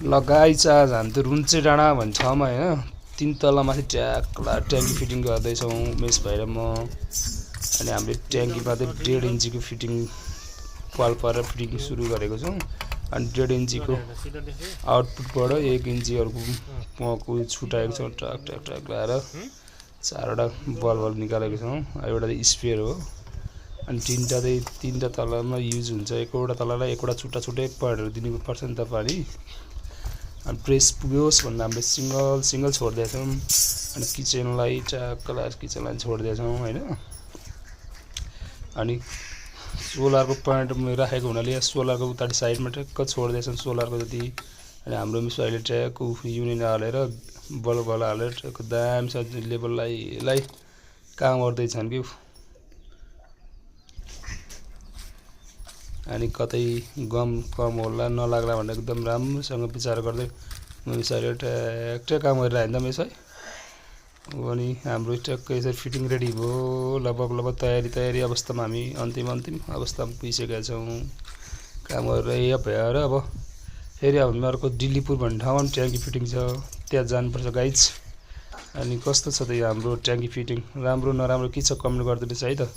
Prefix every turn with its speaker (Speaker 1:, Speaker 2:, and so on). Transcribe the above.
Speaker 1: लगाइछ आज हामी त रुन्चे डाँडा भन्ने ठाउँमा होइन 3 तला माथि ट्याक्ला ट्याङ्की फिटिङ गर्दैछौँ उमेश भाइ र म। अनि हामीले ट्याङ्कीमा चाहिँ 1.5 इन्चीको फिटिङ पाल पारेर फिटिङ सुरु गरेको छौँ। अनि 1.5 इन्चीको आउटपुटबाट 1 इन्चीहरूको छुटाएको छौँ ट्याक ट्याक ट्याक लगाएर 4वटा बल्बहरू निकालेको छौँ। एउटा चाहिँ स्पेयर हो। अनि 3टा तलामा युज हुन्छ। एकवटा तलालाई एकवटा छुट्टा छुट्टै पॉइन्टहरु दिनुपर्छ नि त पानी। अनि प्रेस पुग्योस् भनेर हामीले सिंगल छोड्दिएछौँ। अनि किचनलाई ट्याक्क किचनलाई छोड्दिएछौँ हैन। अनि सोलरको पोइन्ट राखेको हुनाले सोलरको उताडी साइडमा ट्याक्क छोड्दिएछौँ सोलरको जति। अनि हाम्रो मिसले ट्याक्क युनियन हालेर बल्ब हालेर ट्याक्क दामसँग लेभललाई काम गर्दैछन् कि। अनि कतै गम कम होला नलाग्ला भनेर एकदम राम्रोसँग विचार गर्दै मिसले ट्याक्क काम गरिरहेको छ मिस है। अनि हाम्रो ट्याक्क यसरी फिटिङ रेडी भयो। लगभग तयारी अवस्थामा हामी अन्तिम अवस्थामा पुगिसकेका छौँ। काम गरेर भएर अब फेरि हामी अर्को दिल्लीपुर भन्ने ठाउँमा ट्याङ्की फिटिङ छ त्यहाँ जानुपर्छ गाइज। अनि कस्तो छ त यो हाम्रो ट्याङ्की फिटिङ राम्रो नराम्रो के छ कमेन्ट गरिदिनुहोस् है त।